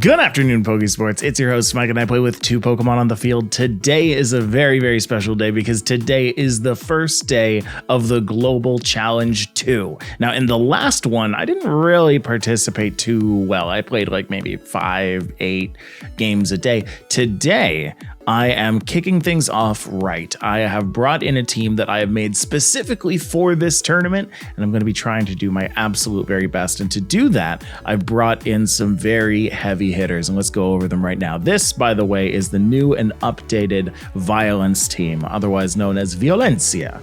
Good afternoon, Pokesports. It's your host, Mike, and I play with two Pokemon on the field. Today is a very, very special day because today is the first day of the Global Challenge 2. Now, in the last one, I didn't really participate too well. I played like maybe 5-8 games a day. Today, I am kicking things off right. I have brought in a team that I have made specifically for this tournament, and I'm going to be trying to do my absolute very best. And to do that, I brought in some very heavy hitters, and let's go over them right now. This, by the way, is the new and updated Violence team, otherwise known as Violencia.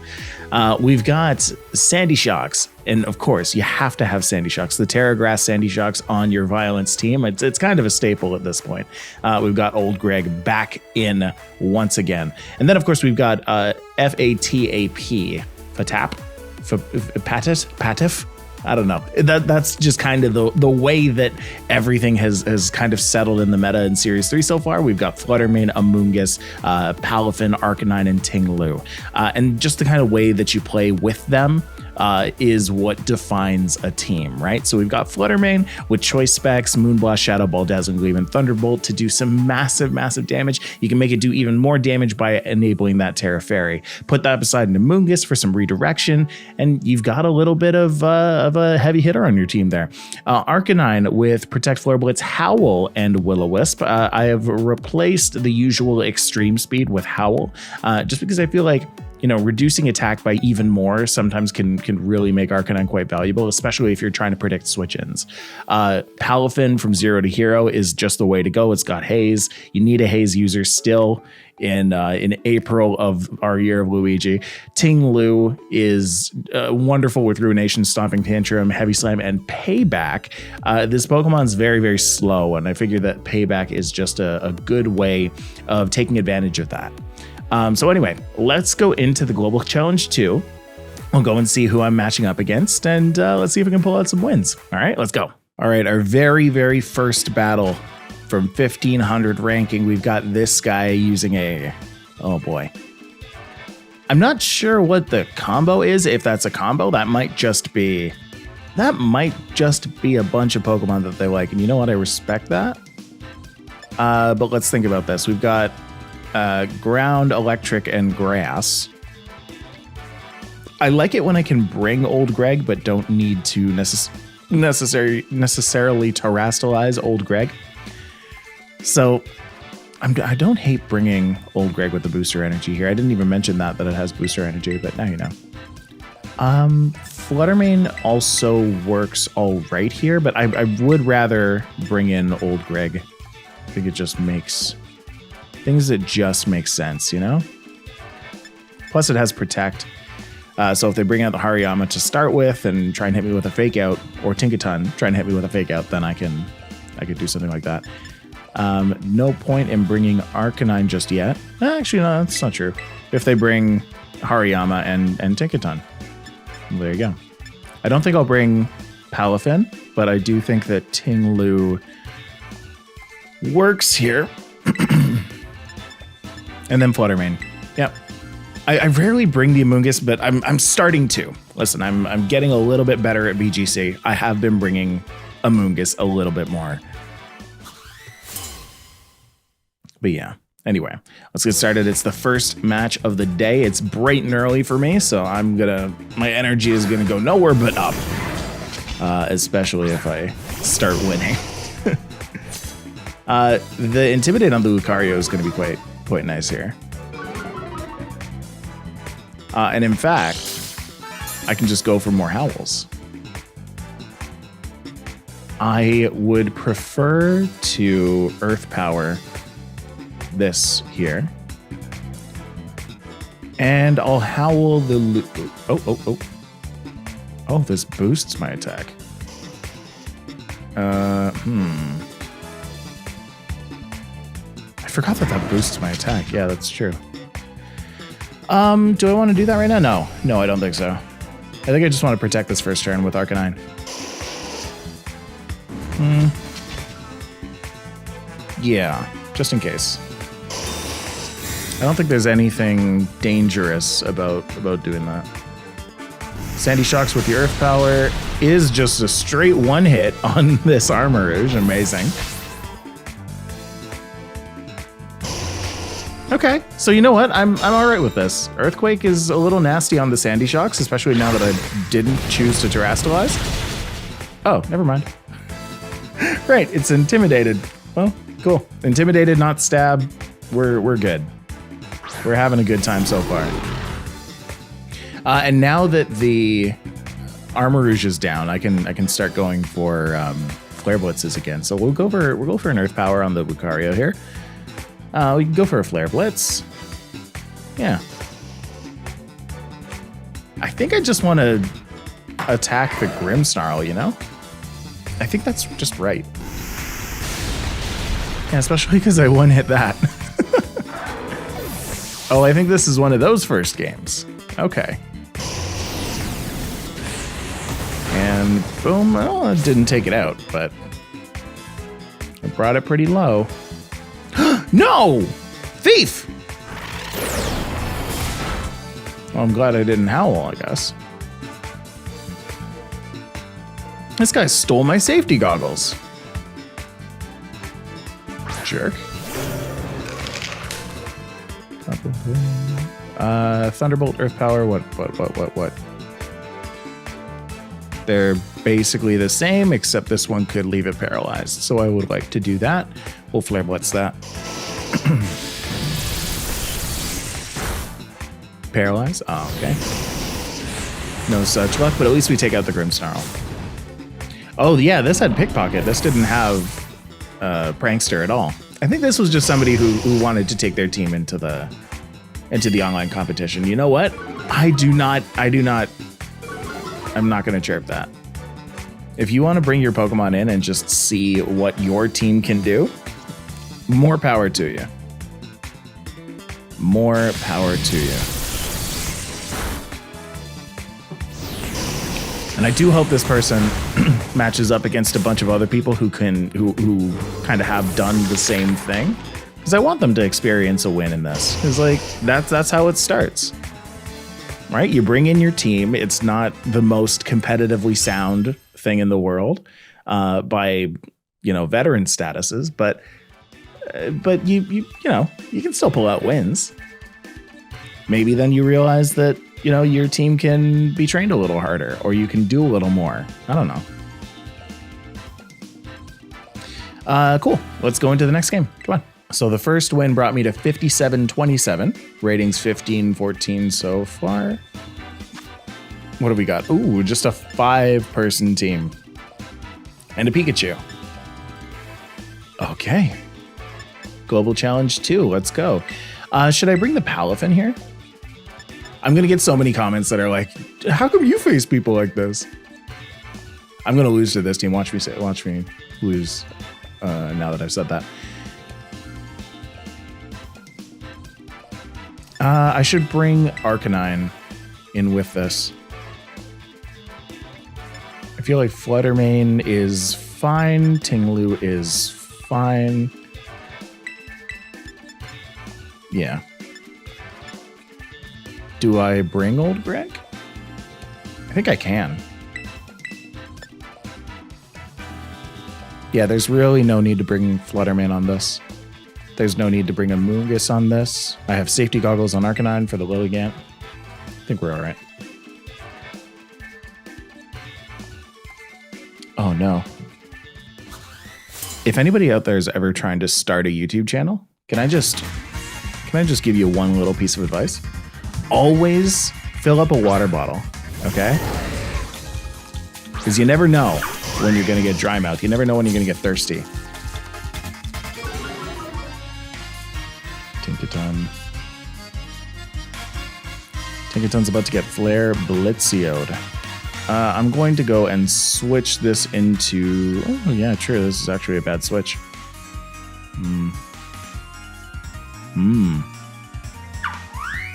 We've got Sandy Shocks, and of course, you have to have Sandy Shocks, the Tera Grass Sandy Shocks on your Violence team. It's kind of a staple at this point. We've got Old Greg back in once again. And then, of course, we've got FATAP, Patif? I don't know. That's just kind of the way that everything has kind of settled in the meta in Series 3 so far. We've got Fluttermane, Amoonguss, Palafin, Arcanine, and Ting-Lu. And just the kind of way that you play with them is what defines a team, right? So we've got Fluttermane with Choice Specs, Moonblast, Shadow Ball, Dazzling Gleam, and Thunderbolt to do some massive, massive damage. You can make it do even more damage by enabling that Tera Fairy. Put that beside an Amoonguss for some redirection, and you've got a little bit of a heavy hitter on your team there. Arcanine with Protect, Flare Blitz, Howl, and Will-O-Wisp. I have replaced the usual extreme speed with Howl, just because I feel like, you know, reducing attack by even more sometimes can really make Arcanine quite valuable, especially if you're trying to predict switch-ins. Palafin from Zero to Hero is just the way to go. It's got Haze. You need a Haze user still in April of our year of Luigi. Ting-Lu is wonderful with Ruination, Stomping Tantrum, Heavy Slam, and Payback. This Pokemon's very, very slow, and I figure that Payback is just a good way of taking advantage of that. So anyway, let's go into the Global Challenge 2. We'll go and see who I'm matching up against, and let's see if we can pull out some wins. All right, let's go. All right, our very, very first battle from 1500 ranking. We've got this guy using oh boy. I'm not sure what the combo is. If that's a combo, that might just be a bunch of Pokemon that they like. And you know what? I respect that. But let's think about this. We've got Ground, Electric, and Grass. I like it when I can bring Old Greg, but don't need to necessarily terrestrialize Old Greg. So I don't hate bringing Old Greg with the booster energy here. I didn't even mention that it has booster energy, but now you know. Fluttermane also works all right here, but I would rather bring in Old Greg. I think it just makes things that just make sense, you know? Plus it has Protect. So if they bring out the Hariyama to start with and try and hit me with a Fake Out, or Tinkaton try and hit me with a Fake Out, then I could do something like that. No point in bringing Arcanine just yet. Actually, no, that's not true. If they bring Hariyama and Tinkaton. Well, there you go. I don't think I'll bring Palafin, but I do think that Ting-Lu works here. And then Fluttermane. Yep. I rarely bring the Amoonguss, but I'm starting to. Listen, I'm getting a little bit better at VGC. I have been bringing Amoonguss a little bit more. But yeah. Anyway, let's get started. It's the first match of the day. It's bright and early for me, so my energy is gonna go nowhere but up. Especially if I start winning. The Intimidate on the Lucario is gonna be quite nice here. And in fact, I can just go for more Howls. I would prefer to Earth Power this here. And I'll Howl the... Oh, this boosts my attack. I forgot that boosts my attack. Yeah, that's true. Do I want to do that right now? No, I don't think so. I think I just want to protect this first turn with Arcanine. Yeah, just in case. I don't think there's anything dangerous about doing that. Sandy Shocks with the Earth Power is just a straight one hit on this Armor Rouge. Amazing. Okay, so you know what? I'm all right with this. Earthquake is a little nasty on the Sandy Shocks, especially now that I didn't choose to terrestrialize. Oh, never mind. Right, it's intimidated. Well, cool. Intimidated, not stab. We're good. We're having a good time so far. And now that the Armor Rouge is down, I can start going for Flare Blitzes again. So we'll go for an Earth Power on the Lucario here. We can go for a Flare Blitz. Yeah. I think I just want to attack the Grimmsnarl, you know? I think that's just right. Yeah, especially because I one-hit that. Oh, I think this is one of those first games. Okay. And boom, well, it didn't take it out, but I brought it pretty low. No! Thief! Well, I'm glad I didn't howl, I guess. This guy stole my safety goggles. Jerk. Thunderbolt, Earth Power, what? They're basically the same, except this one could leave it paralyzed. So I would like to do that. We'll Flare Blitz that. Paralyze? Oh, okay. No such luck, but at least we take out the Grimmsnarl. Oh, yeah, this had Pickpocket. This didn't have Prankster at all. I think this was just somebody who wanted to take their team into the online competition. You know what? I'm not going to chirp that. If you want to bring your Pokemon in and just see what your team can do, more power to you. More power to you. And I do hope this person matches up against a bunch of other people who kind of have done the same thing, because I want them to experience a win in this. Because like that's how it starts, right? You bring in your team. It's not the most competitively sound thing in the world by veteran statuses, but you can still pull out wins. Maybe then you realize that your team can be trained a little harder, or you can do a little more. I don't know. Cool. Let's go into the next game. Come on. So the first win brought me to 57-27. Ratings 15-14 so far. What do we got? Ooh, just a 5-person team. And a Pikachu. Okay. Global Challenge 2. Let's go. Should I bring the Palafin here? I'm going to get so many comments that are like, how come you face people like this? I'm going to lose to this team. Watch me lose now that I've said that. I should bring Arcanine in with this. I feel like Fluttermane is fine. Tinglu is fine. Yeah. Do I bring Old Greg? I think I can. Yeah, there's really no need to bring Fluttermane on this. There's no need to bring a Moongus on this. I have safety goggles on Arcanine for the Lilligant. I think we're all right. Oh no. If anybody out there is ever trying to start a YouTube channel, can I just give you one little piece of advice? Always fill up a water bottle, okay? Because you never know when you're going to get dry mouth. You never know when you're going to get thirsty. Tinkaton's about to get Flare Blitzioed. I'm going to go and switch this into... Oh, yeah, true. This is actually a bad switch.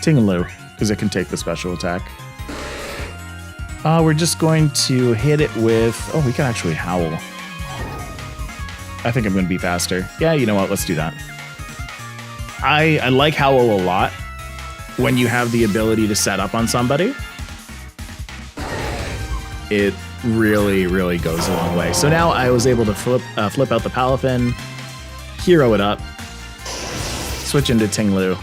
Tingaloo, because it can take the special attack. We're just going to hit it with... Oh, we can actually Howl. I think I'm going to be faster. Yeah, you know what? Let's do that. I like Howl a lot when you have the ability to set up on somebody. It really, really goes a long way. So now I was able to flip out the Palafin, hero it up, switch into Tinglu.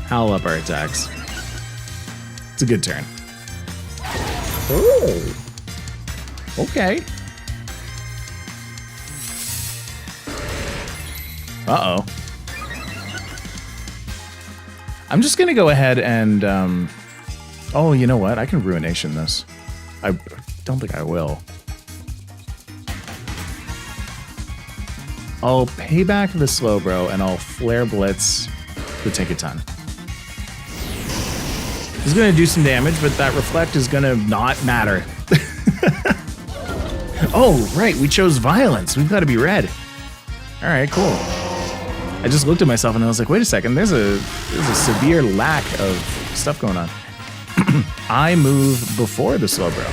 Howl up our attacks. It's a good turn. Oh. Okay. Uh-oh. I'm just going to go ahead and... oh, you know what? I can Ruination this. I don't think I will. I'll pay back the Slowbro, and I'll Flare Blitz the Tinkaton. It's going to do some damage, but that Reflect is going to not matter. Oh, right. We chose Violence. We've got to be red. All right, cool. I just looked at myself and I was like, wait a second, there's a severe lack of stuff going on. I move before the Slowbro.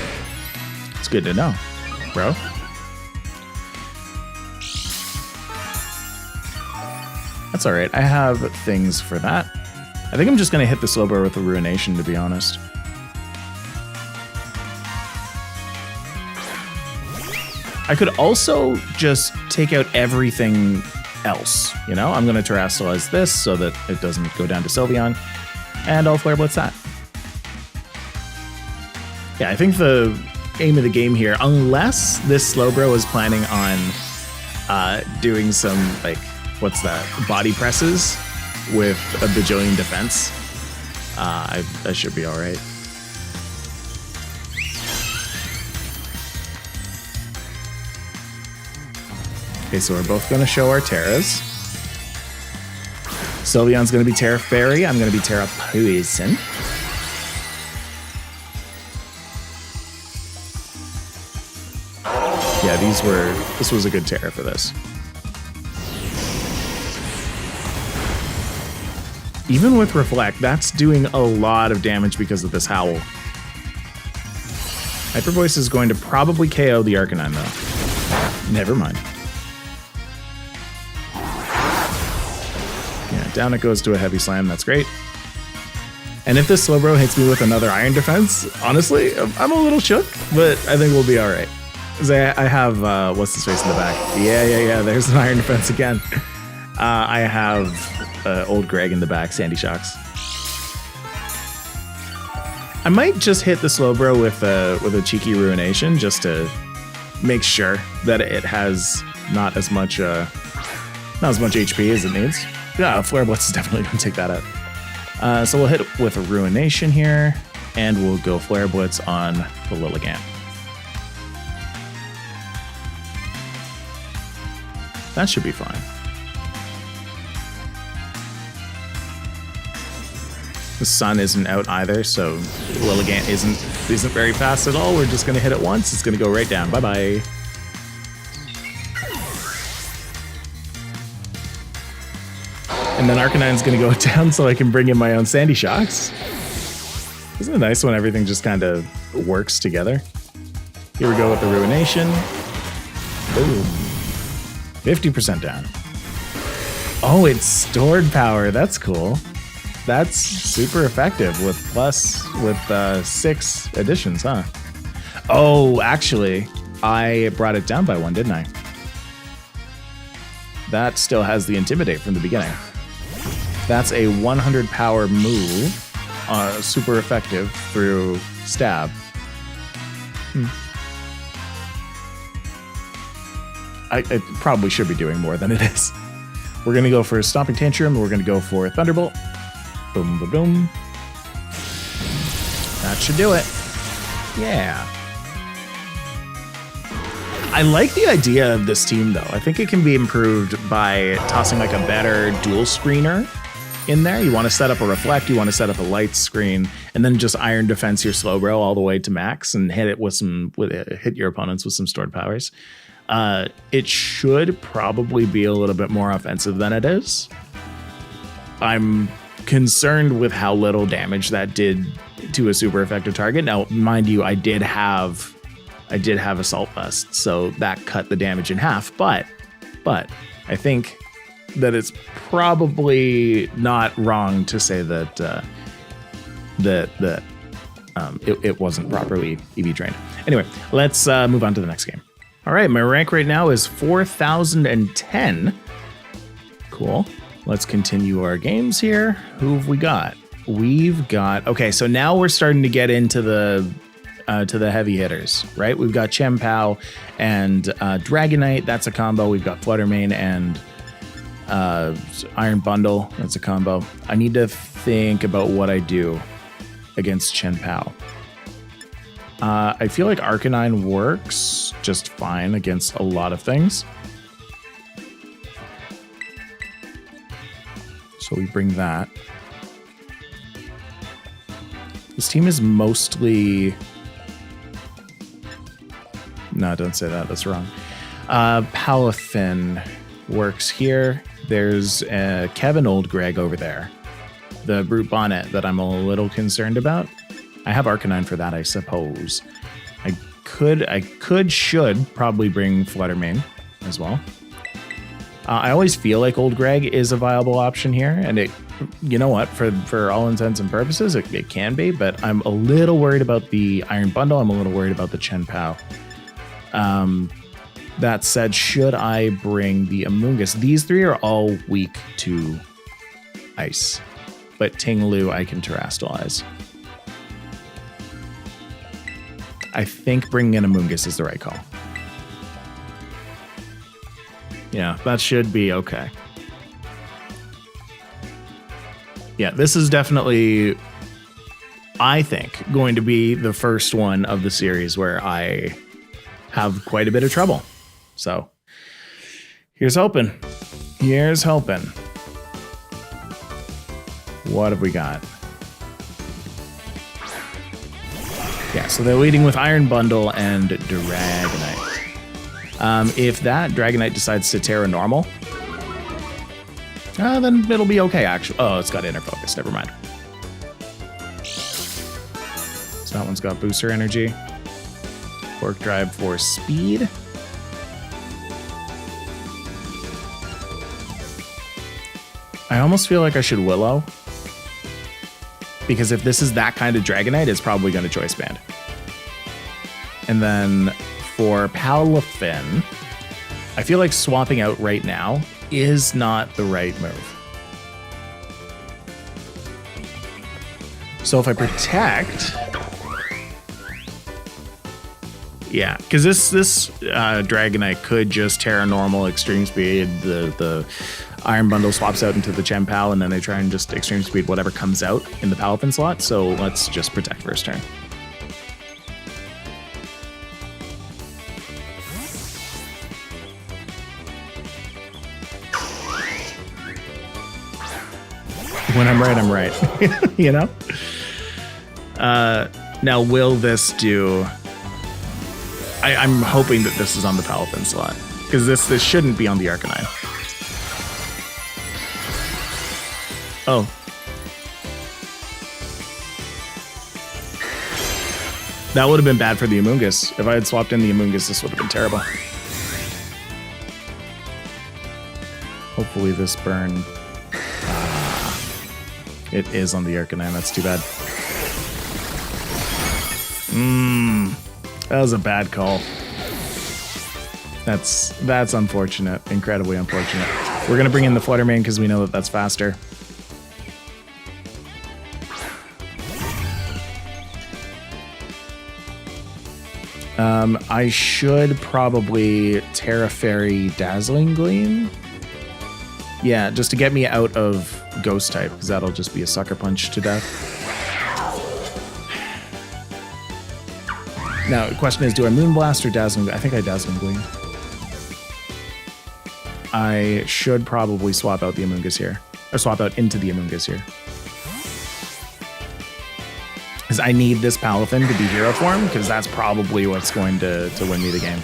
It's good to know, bro. That's all right. I have things for that. I think I'm just going to hit the Slowbro with a Ruination, to be honest. I could also just take out everything else, you know? I'm going to Terrastallize this so that it doesn't go down to Sylveon, and I'll Flare Blitz that. Yeah, I think the aim of the game here, unless this Slowbro is planning on doing some, like, what's that, body presses with a bajillion defense, I should be all right. Okay, so we're both going to show our Teras. Sylveon's going to be Tera Fairy. I'm going to be Tera Poison. Yeah, this was a good Tera for this. Even with Reflect, that's doing a lot of damage because of this Howl. Hyper Voice is going to probably KO the Arcanine, though. Never mind. Yeah, down it goes to a Heavy Slam. That's great. And if this Slowbro hits me with another Iron Defense, honestly, I'm a little shook, but I think we'll be all right. I have, what's his face in the back? Yeah, there's an Iron Defense again. I have old Greg in the back, Sandy Shocks. I might just hit the Slowbro with a cheeky Ruination just to make sure that it has not as much HP as it needs. Yeah, Flare Blitz is definitely going to take that out. So we'll hit it with a Ruination here, and we'll go Flare Blitz on the Lilligant. That should be fine. The sun isn't out either, so Lilligant isn't very fast at all. We're just gonna hit it once. It's gonna go right down. Bye-bye. And then Arcanine's gonna go down so I can bring in my own Sandy Shocks. Isn't it nice when everything just kind of works together? Here we go with the Ruination. Boom. 50% down. Oh, it's stored power. That's cool. That's super effective with 6 additions, huh? Oh, actually, I brought it down by 1, didn't I? That still has the Intimidate from the beginning. That's a 100 power move, super effective through Stab. It probably should be doing more than it is. We're going to go for Stomping Tantrum. We're going to go for Thunderbolt. Boom, boom, boom. That should do it. Yeah. I like the idea of this team, though. I think it can be improved by tossing like a better dual screener in there. You want to set up a Reflect, you want to set up a Light screen, and then just Iron Defense your Slowbro all the way to max and hit it with hit your opponents with some stored powers. It should probably be a little bit more offensive than it is. I'm concerned with how little damage that did to a super effective target. Now, mind you, I did have Assault Vest, so that cut the damage in half, but I think that it's probably not wrong to say that it wasn't properly EV trained. Anyway, let's move on to the next game. All right, my rank right now is 4,010. Cool. let's continue our games here. Who have we got? We've got, okay, so now we're starting to get into the heavy hitters, right? We've got CHIEN-PAO and Dragonite. That's a combo. We've got Fluttermane and Iron Bundle. That's a combo. I need to think about what I do against CHIEN-PAO. I feel like Arcanine works just fine against a lot of things. So we bring that. This team is mostly... No, don't say that. That's wrong. Palafin works here. There's Kevin Oldgreg over there. The Brute Bonnet that I'm a little concerned about. I have Arcanine for that, I suppose. I should probably bring Fluttermane as well. I always feel like Oldgreg is a viable option here, and it, you know what, for all intents and purposes, it can be, but I'm a little worried about the Iron Bundle. I'm a little worried about the CHIEN-PAO. That said, should I bring the Amoonguss? These three are all weak to ice, but Ting-Lu I can terrestrialize. I think bringing in Amoonguss is the right call. Yeah, that should be okay. Yeah, this is definitely, I think, going to be the first one of the series where I have quite a bit of trouble. So here's hoping. Here's hoping. What have we got? Yeah, so they're leading with Iron Bundle and Dragonite. If that Dragonite decides to Tera normal, then it'll be okay, actually. Oh, it's got Inner Focus. Never mind. So that one's got Booster Energy. Fork Drive for speed. I almost feel like I should Willow. Because if this is that kind of Dragonite, it's probably going to Choice Band. And then for Palafin, I feel like swapping out right now is not the right move. So if I protect... Yeah, because this Dragonite could just Tera normal, Extreme Speed, the Iron Bundle swaps out into the CHIEN-PAO, and then they try and just Extreme Speed whatever comes out in the Palafin slot, so let's just protect first turn. When I'm right, I'm right. You know? Now, will this do... I'm hoping that this is on the Palafin slot, because this shouldn't be on the Arcanine. Oh. That would have been bad for the Amoonguss. If I had swapped in the Amoonguss, this would have been terrible. Hopefully this burn... It is on the Arcanine. That's too bad. That was a bad call. That's unfortunate. Incredibly unfortunate. We're gonna bring in the Fluttermane because we know that that's faster. I should probably Tera Fairy Dazzling Gleam. Yeah, just to get me out of Ghost type, because that'll just be a Sucker Punch to death. Now, the question is, do I Moonblast or Dazzling? I think I Dazzling Gleam. I should probably swap out the Amoonguss here. Or swap out into the Amoonguss here. Because I need this Palafin to be hero form, because that's probably what's going to win me the game.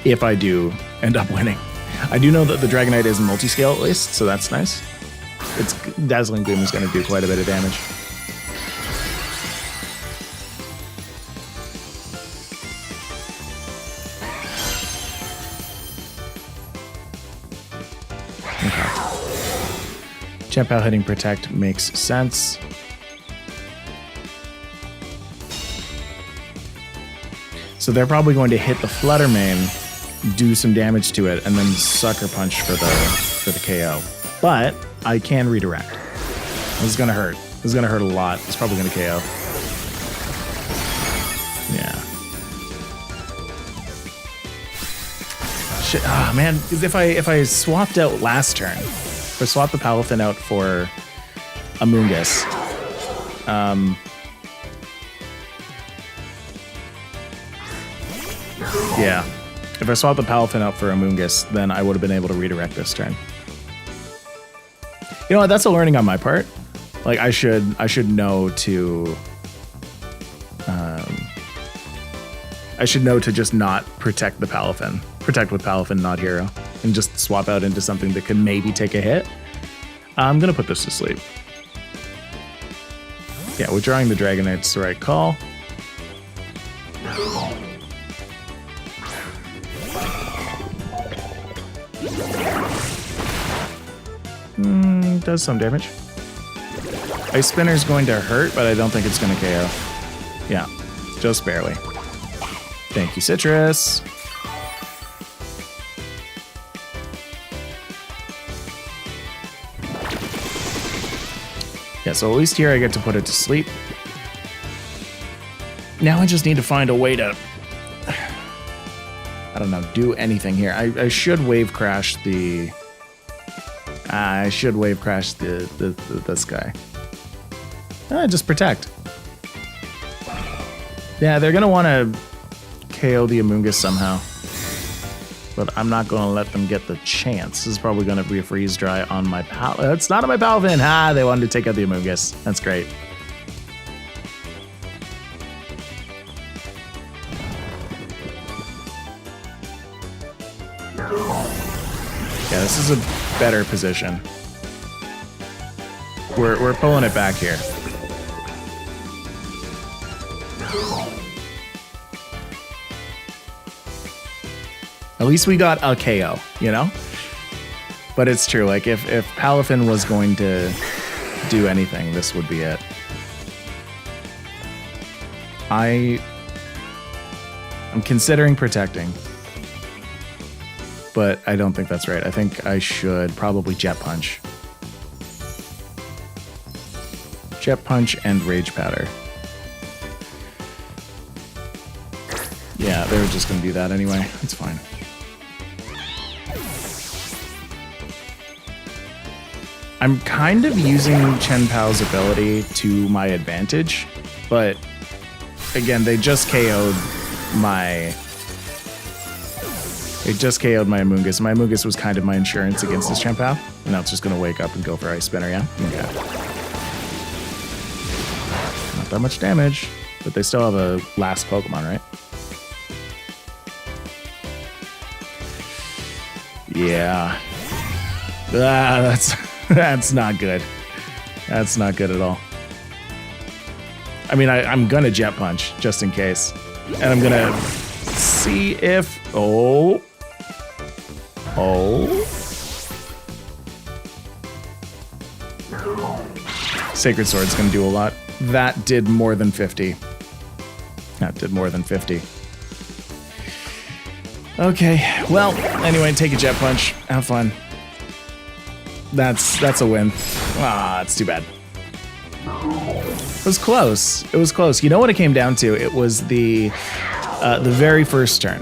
If I do end up winning. I do know that the Dragonite is multi-scale at least, so that's nice. Its Dazzling Gleam is going to do quite a bit of damage. Okay. CHIEN-PAO hitting Protect makes sense. So they're probably going to hit the Fluttermane, do some damage to it, and then Sucker Punch for the KO. but I can redirect. This is gonna hurt. This is gonna hurt a lot. It's probably gonna KO. Yeah. Shit. Ah, man. Because if I swapped out last turn, if I swapped the Palafin out for Amoonguss, yeah. If I swapped the Palafin out for Amoonguss, then I would have been able to redirect this turn. You know what? That's a learning on my part. Like I should know to just not protect the Palafin. Protect with Palafin, not hero, and just swap out into something that could maybe take a hit. I'm gonna put this to sleep. Yeah, withdrawing the Dragonite's the right call. Does some damage. Ice Spinner's going to hurt, but I don't think it's going to KO. Yeah, just barely. Thank you, Citrus. Yeah, so at least here I get to put it to sleep. Now I just need to find a way to, I don't know, do anything here. I should wave crash the... I should wave crash this guy. Just protect. Yeah, they're gonna want to KO the Amoonguss somehow, but I'm not gonna let them get the chance. This is probably gonna be a freeze dry on my It's not on my Palafin. Ha! They wanted to take out the Amoonguss. That's great. Yeah, this is a better position. We're pulling it back here. At least we got a KO, you know? But it's true, like if Palafin was going to do anything, this would be it. I'm considering protecting, but I don't think that's right. I think I should probably Jet Punch. Jet Punch and Rage Powder. Yeah, they were just going to do that anyway. It's fine. I'm kind of using CHIEN-PAO's ability to my advantage, but again, they just KO'd my... It just KO'd my Amoonguss. My Amoonguss was kind of my insurance against this CHIEN-PAO. And now it's just going to wake up and go for Ice Spinner, yeah? Okay. Not that much damage, but they still have a last Pokemon, right? Yeah. That's not good. That's not good at all. I mean, I'm going to Jet Punch, just in case. And I'm going to see if... Oh. Sacred Sword's gonna do a lot. That did more than 50. That did more than 50. Okay, well, anyway, take a Jet Punch. Have fun. That's a win. Ah, it's too bad. It was close. It was close. You know what it came down to? It was the very first turn.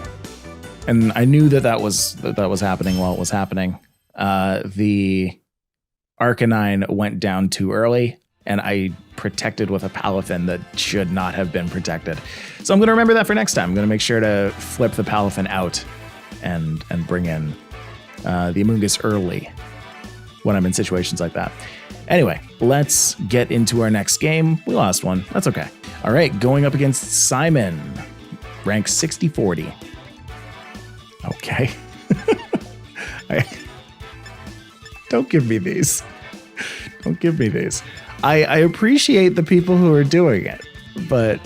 And I knew that was happening while it was happening. The Arcanine went down too early, and I protected with a Palafin that should not have been protected. So I'm going to remember that for next time. I'm going to make sure to flip the Palafin out and bring in the Amoonguss early when I'm in situations like that. Anyway, let's get into our next game. We lost one. That's okay. All right, going up against Simon, rank 60-40. Okay. Don't give me these. Don't give me these. I appreciate the people who are doing it, but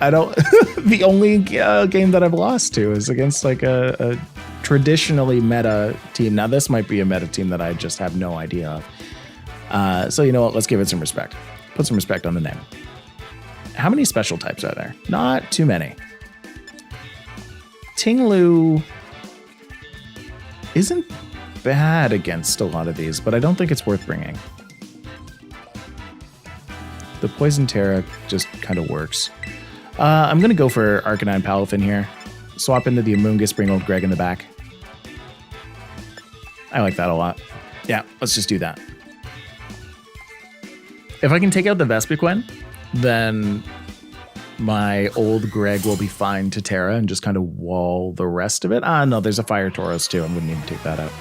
I don't... The only game that I've lost to is against like a traditionally meta team. Now, this might be a meta team that I just have no idea of. So you know what? Let's give it some respect. Put some respect on the name. How many special types are there? Not too many. Ting Lu isn't bad against a lot of these, but I don't think it's worth bringing. The Poison Tera just kind of works. I'm going to go for Arcanine Palafin here. Swap into the Amoonguss, bring old Greg in the back. I like that a lot. Yeah, let's just do that. If I can take out the Vespiquen, then my old Greg will be fine to Tera and just kind of wall the rest of it. Ah, no, there's a Fire Tauros too. I wouldn't need to take that out.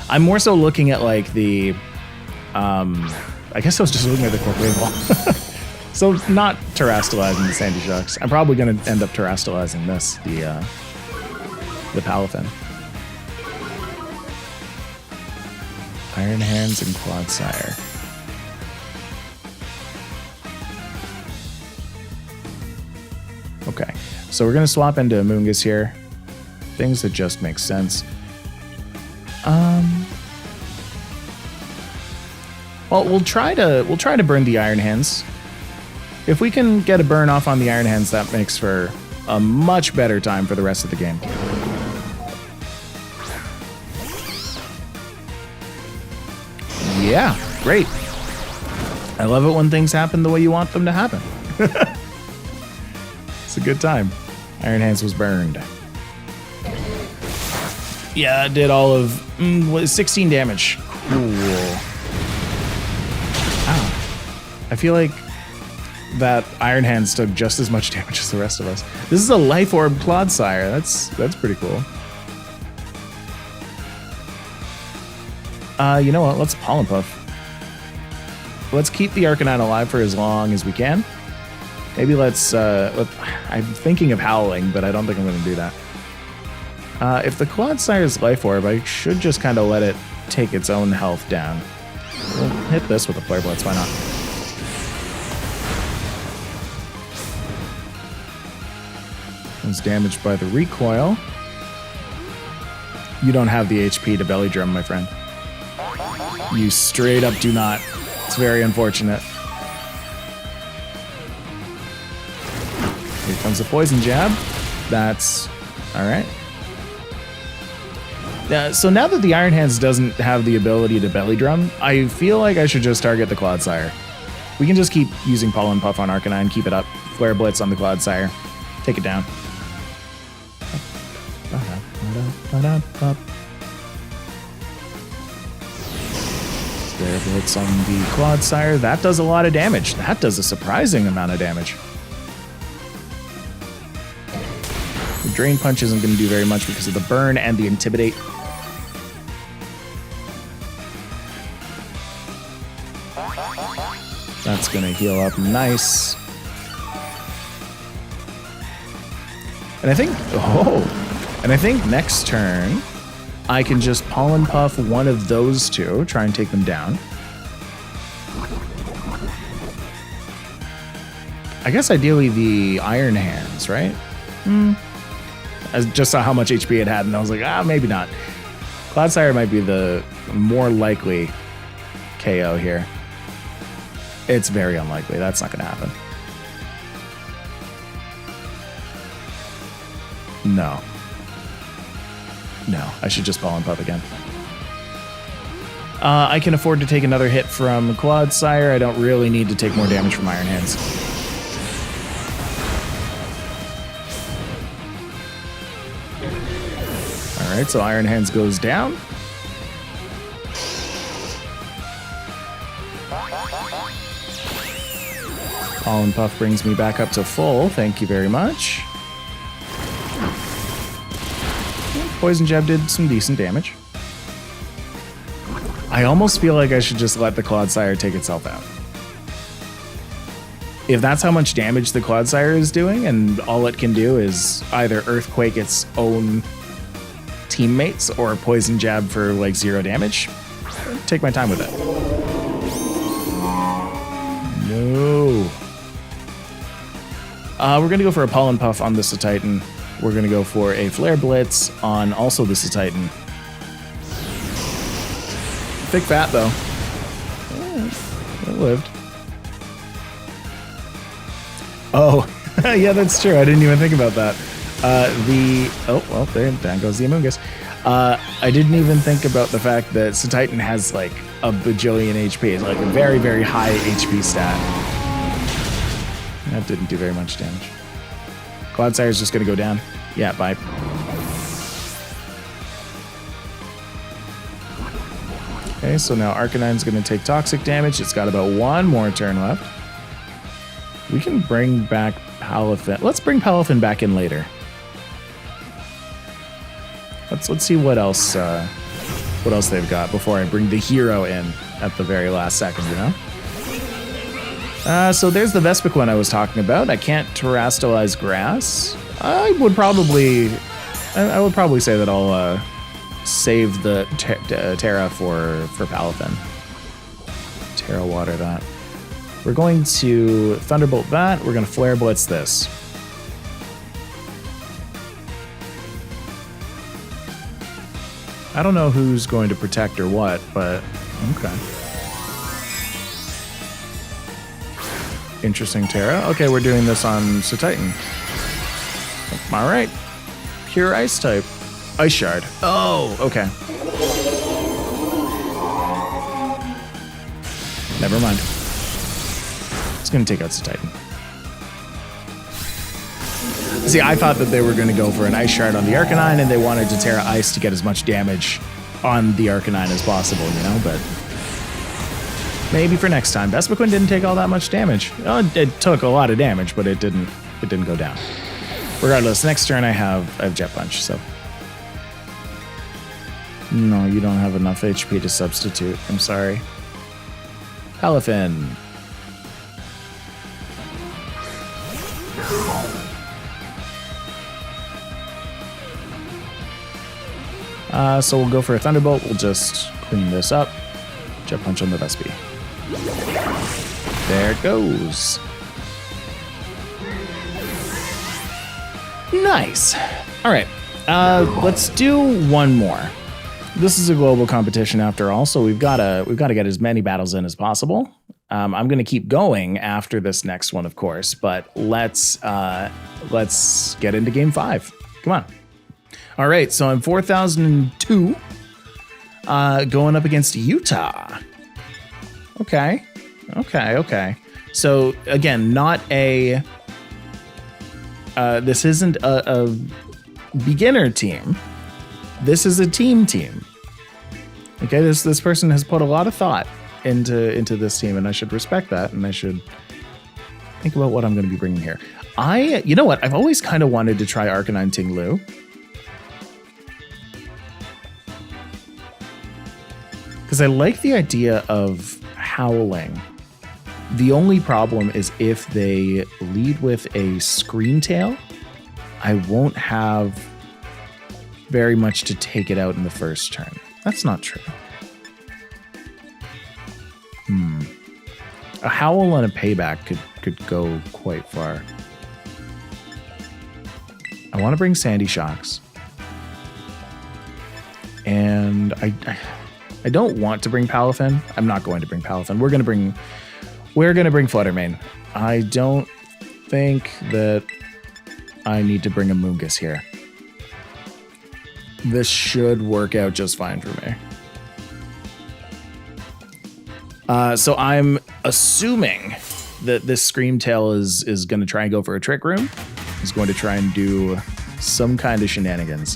I'm more so looking at like the... I guess I was just looking at the Corporeal Ball. So not terastallizing the Sandy Shocks. I'm probably going to end up terastallizing this, the Palafin. Iron Hands and Clodsire. Okay, so we're going to swap into Amoonguss here. Things that just make sense. Well, we'll try to burn the Iron Hands. If we can get a burn off on the Iron Hands, that makes for a much better time for the rest of the game. Yeah, great. I love it when things happen the way you want them to happen. It's a good time. Iron Hands was burned. Yeah, it did all of 16 damage. Cool. Ow. I feel like that Iron Hands took just as much damage as the rest of us. This is a Life Orb Clodsire. That's pretty cool. You know what? Let's Pollen Puff. Let's keep the Arcanine alive for as long as we can. Maybe let's... I'm thinking of Howling, but I don't think I'm going to do that. If the Clodsire's Life Orb, I should just kind of let it take its own health down. We'll hit this with a Flare Blitz, why not? It's damaged by the recoil. You don't have the HP to Belly Drum, my friend. You straight up do not. It's very unfortunate. Here comes a Poison Jab. That's alright. So now that the Iron Hands doesn't have the ability to Belly Drum, I feel like I should just target the Clodsire. We can just keep using Pollen Puff on Arcanine, keep it up. Flare Blitz on the Clodsire. Take it down. Flare Blitz on the Clodsire. That does a lot of damage. That does a surprising amount of damage. The Drain Punch isn't going to do very much because of the burn and the Intimidate. That's going to heal up nice. And I think next turn I can just Pollen Puff one of those two, try and take them down. I guess ideally the Iron Hands, right? I just saw how much HP it had, and I was like, maybe not. Clodsire might be the more likely KO here. It's very unlikely. That's not going to happen. No. No, I should just Pollen Puff again. I can afford to take another hit from Clodsire. I don't really need to take more damage from Iron Hands. Alright, so Iron Hands goes down. Pollen Puff brings me back up to full. Thank you very much. Poison Jab did some decent damage. I almost feel like I should just let the Clodsire take itself out. If that's how much damage the Clodsire is doing, and all it can do is either Earthquake its own teammates or Poison Jab for like 0 damage, take my time with it. No. We're going to go for a Pollen Puff on the Titan. We're going to go for a Flare Blitz on also the Titan. Thick fat, though. It lived. Oh, yeah, that's true. I didn't even think about that. Oh, well, there goes the Amoonguss. I didn't even think about the fact that Titan has like a bajillion HP. It's like a very, very high HP stat. That didn't do very much damage. Cloudsire's just gonna go down. Yeah, bye. Okay, so now Arcanine's gonna take toxic damage. It's got about one more turn left. We can bring back Palafin. Let's bring Palafin back in later. Let's see what else they've got before I bring the hero in at the very last second, you know? So there's the Vespiquen I was talking about. I can't terrestrialize grass. I would probably say that I'll save the Tera for Palafin. Tera water that. We're going to Thunderbolt that. We're going to Flare Blitz this. I don't know who's going to protect or what, but okay. Interesting, Tera. Okay, we're doing this on Titan. All right. Pure Ice type. Ice Shard. Oh, okay. Never mind. It's going to take out Titan. See, I thought that they were going to go for an Ice Shard on the Arcanine, and they wanted to Tera Ice to get as much damage on the Arcanine as possible, you know, but maybe for next time. Vespiquen didn't take all that much damage. It took a lot of damage, but it didn't go down. Regardless, next turn I have Jet Punch, so. No, you don't have enough HP to substitute. I'm sorry. Palafin. So we'll go for a Thunderbolt. We'll just clean this up. Jet Punch on the Vespi. There it goes. Nice. All right. Let's do one more. This is a global competition after all, so we've got to get as many battles in as possible. I'm going to keep going after this next one, of course, but let's get into game 5. Come on. All right, so I'm 4002, going up against Utah. Okay. So again, not a. This isn't a beginner team. This is a team. Okay, this person has put a lot of thought into this team, and I should respect that, and I should think about what I'm going to be bringing here. You know what? I've always kind of wanted to try Arcanine Ting-Lu. Because I like the idea of howling. The only problem is if they lead with a Scream Tail, I won't have very much to take it out in the first turn. That's not true. A Howl and a Payback could go quite far. I want to bring Sandy Shocks. And I don't want to bring Palafin. I'm not going to bring Palafin. We're going to bring Fluttermane. I don't think that I need to bring a Moongus here. This should work out just fine for me. So I'm assuming that this Scream Tail is going to try and go for a Trick Room. He's going to try and do some kind of shenanigans.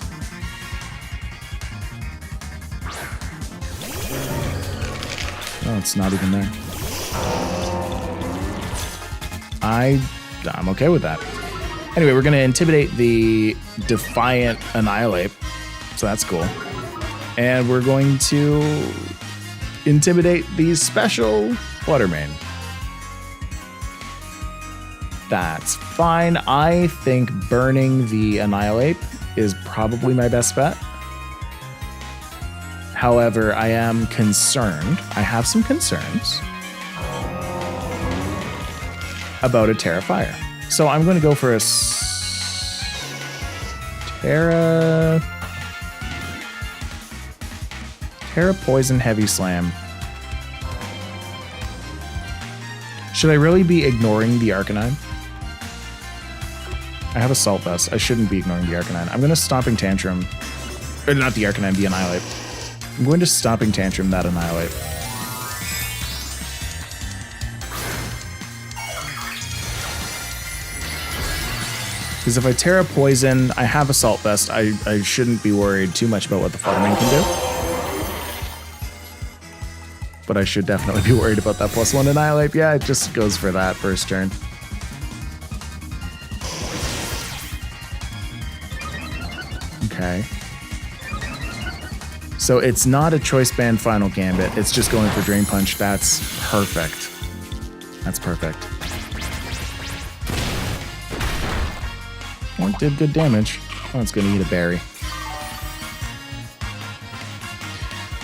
Oh, it's not even there. I'm okay with that. Anyway, we're going to intimidate the Defiant Annihilate. So that's cool. And we're going to intimidate the special Fluttermane. That's fine. I think burning the Annihilate is probably my best bet. However, I am concerned. I have some concerns about a Tera Fire. So I'm going to go for a Tera Poison Heavy Slam. Should I really be ignoring the Arcanine? I have Assault Vest. I shouldn't be ignoring the Arcanine. I'm going to Stomping Tantrum Or not the Arcanine, the Annihilate. I'm going to Stomping Tantrum that Annihilate. Because if I Tera Poison, I have Assault Vest. I shouldn't be worried too much about what the Fluttermane can do. But I should definitely be worried about that +1 Annihilate. Yeah, it just goes for that first turn. Okay. So it's not a Choice Band Final Gambit. It's just going for Drain Punch. That's perfect. That's perfect. Well, it did good damage. Oh, it's going to eat a berry.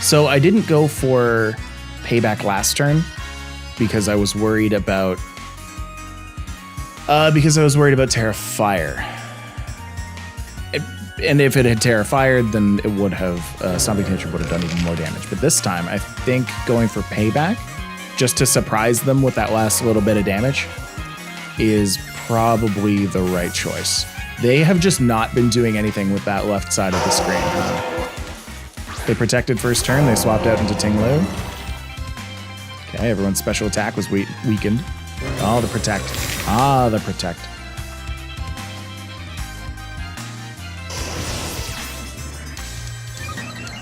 So I didn't go for Payback last turn because I was worried about Tera Fire. And if it had Tera Fired, then it would have Stomping Tantrum would have done even more damage. But this time, I think going for Payback, just to surprise them with that last little bit of damage, is probably the right choice. They have just not been doing anything with that left side of the screen. They protected first turn. They swapped out into Ting-Lu. Okay, everyone's special attack was weakened. Oh, the Protect. Ah, the Protect.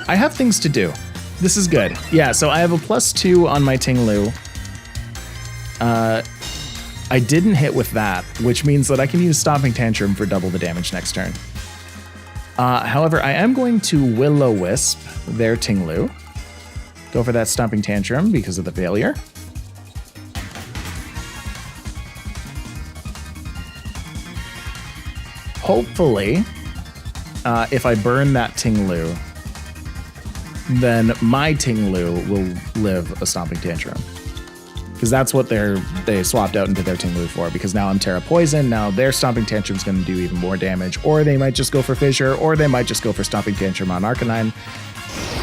I have things to do. This is good. Yeah, so I have a +2 on my Ting-Lu. I didn't hit with that, which means that I can use Stomping Tantrum for double the damage next turn. However, I am going to Will-O-Wisp their Ting-Lu. Go for that Stomping Tantrum because of the failure. Hopefully, if I burn that Ting-Lu, then my Ting-Lu will live a Stomping Tantrum. Because that's what they swapped out into their Ting-Lu for. Because now I'm Tera Poison, now their Stomping Tantrum's going to do even more damage. Or they might just go for Fissure, or they might just go for Stomping Tantrum on Arcanine.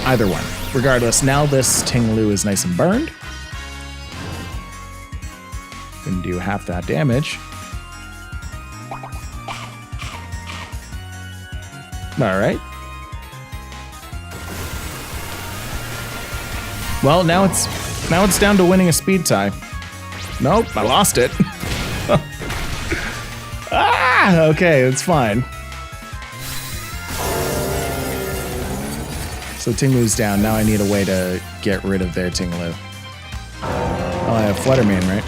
Either one. Regardless, now this Ting-Lu is nice and burned. Can do half that damage. Alright. Well, now it's down to winning a speed tie. Nope, I lost it. Okay, it's fine. So Ting-Lu's down. Now I need a way to get rid of their Ting-Lu. Oh, I have Fluttermane, right?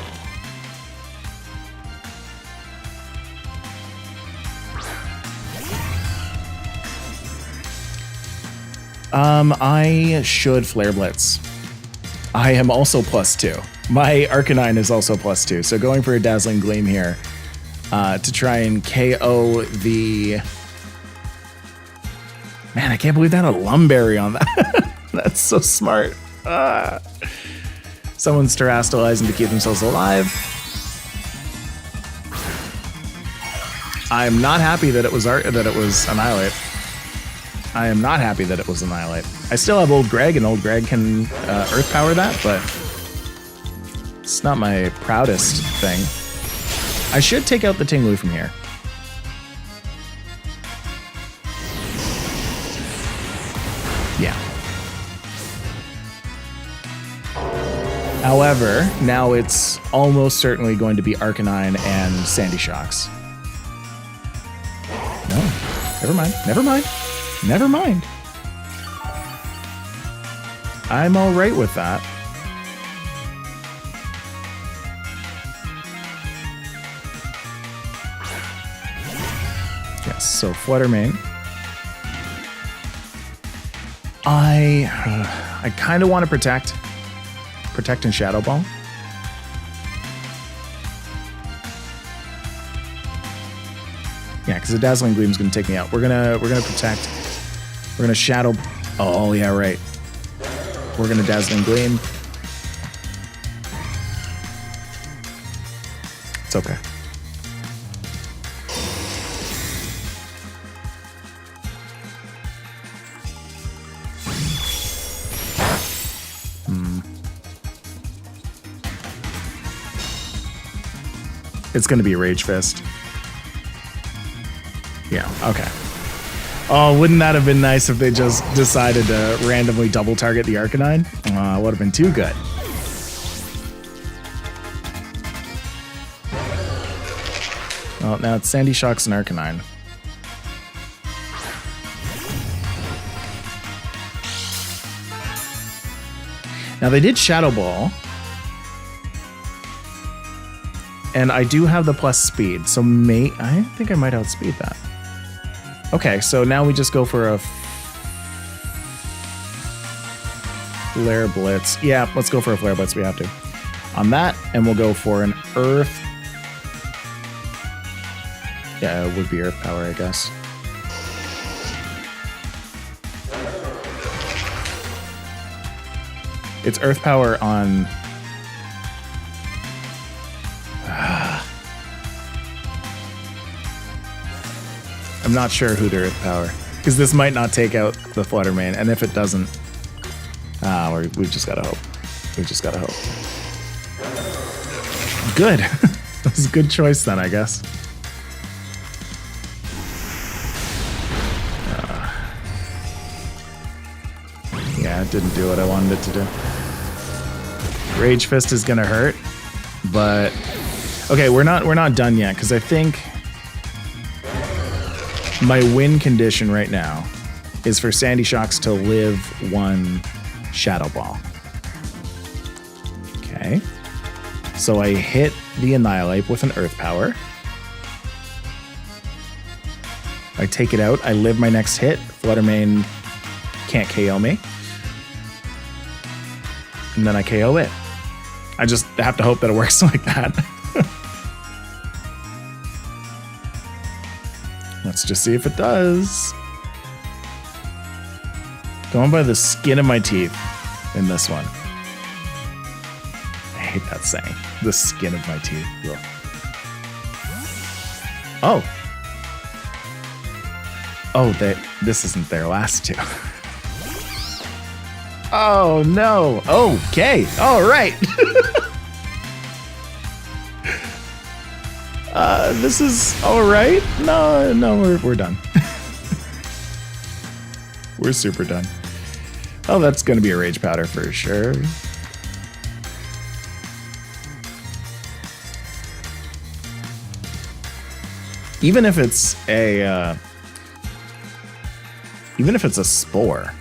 I should Flare Blitz. I am also +2. My Arcanine is also +2, so going for a Dazzling Gleam here to try and KO the... Man, I can't believe that had a Lumberry on that. That's so smart. Someone's terastallizing to keep themselves alive. I'm not happy that it was Annihilate. I am not happy that it was Annihilate. I still have Old Greg, and Old Greg can Earth Power that, but it's not my proudest thing. I should take out the Ting-Lu from here. Yeah. However, now it's almost certainly going to be Arcanine and Sandy Shocks. No, never mind, never mind. Never mind. I'm all right with that. Yes, so Fluttermane. I kind of want to protect and Shadow Ball. Yeah, because the Dazzling Gleam is going to take me out. We're gonna protect. We're gonna Shadow. Oh yeah, right. We're gonna Dazzling Gleam. It's okay. It's gonna be a Rage Fist. Yeah, okay. Oh, wouldn't that have been nice if they just decided to randomly double target the Arcanine? Would have been too good. Well, now it's Sandy Shocks and Arcanine. Now they did Shadow Ball. And I do have the plus speed, so I think I might outspeed that. Okay, so now we just go for a Flare Blitz. Yeah, let's go for a Flare Blitz, we have to. On that, and we'll go for an Earth. Yeah, it would be Earth Power, I guess. It's Earth Power on... I'm not sure who to Earth Power, because this might not take out the Flutter Mane, and if it doesn't, we've just gotta hope. We've just gotta hope. Good. That was a good choice then, I guess. Yeah, it didn't do what I wanted it to do. Rage Fist is gonna hurt, but okay, we're not done yet, because I think my win condition right now is for Sandy Shocks to live one Shadow Ball. Okay. So I hit the Annihilate with an Earth Power. I take it out. I live my next hit. Flutter Mane can't KO me. And then I KO it. I just have to hope that it works like that. Let's just see if it does. Going by the skin of my teeth in this one. I hate that saying. The skin of my teeth. Ugh. Oh. Oh, this isn't their last two. Oh, no. Okay. All right. This is all right. No, we're done. We're super done. Oh, that's going to be a Rage Powder for sure. Even if it's a Spore.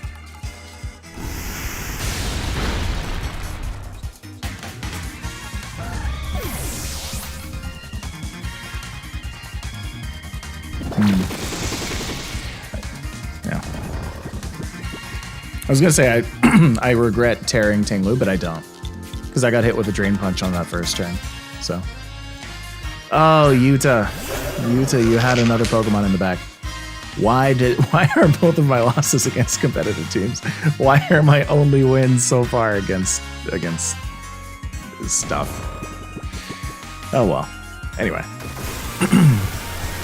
Yeah. I was gonna say I regret tearing Tinglu, but I don't, because I got hit with a Drain Punch on that first turn. So, oh, Yuta, you had another Pokemon in the back. Why are both of my losses against competitive teams? Why are my only wins so far against stuff? Oh well. Anyway.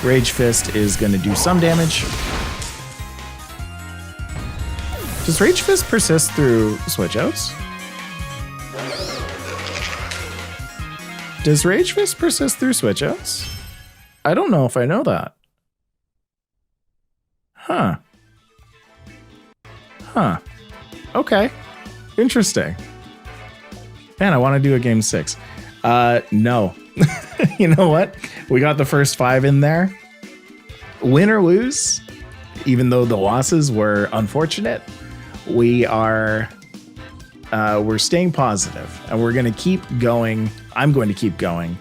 Rage Fist is going to do some damage. Does Rage Fist persist through switch outs? Does Rage Fist persist through switch outs? I don't know if I know that. Huh. Okay. Interesting. Man, I want to do a game 6. No. You know what? We got the first 5 in there. Win or lose, even though the losses were unfortunate, we're staying positive, and we're going to keep going. I'm going to keep going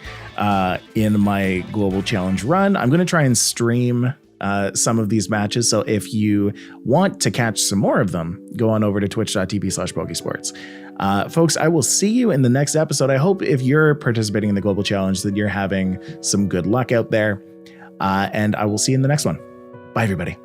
in my global challenge run. I'm going to try and stream some of these matches. So if you want to catch some more of them, go on over to twitch.tv/Pokesports. Folks, I will see you in the next episode. I hope if you're participating in the global challenge that you're having some good luck out there. And I will see you in the next one. Bye, everybody.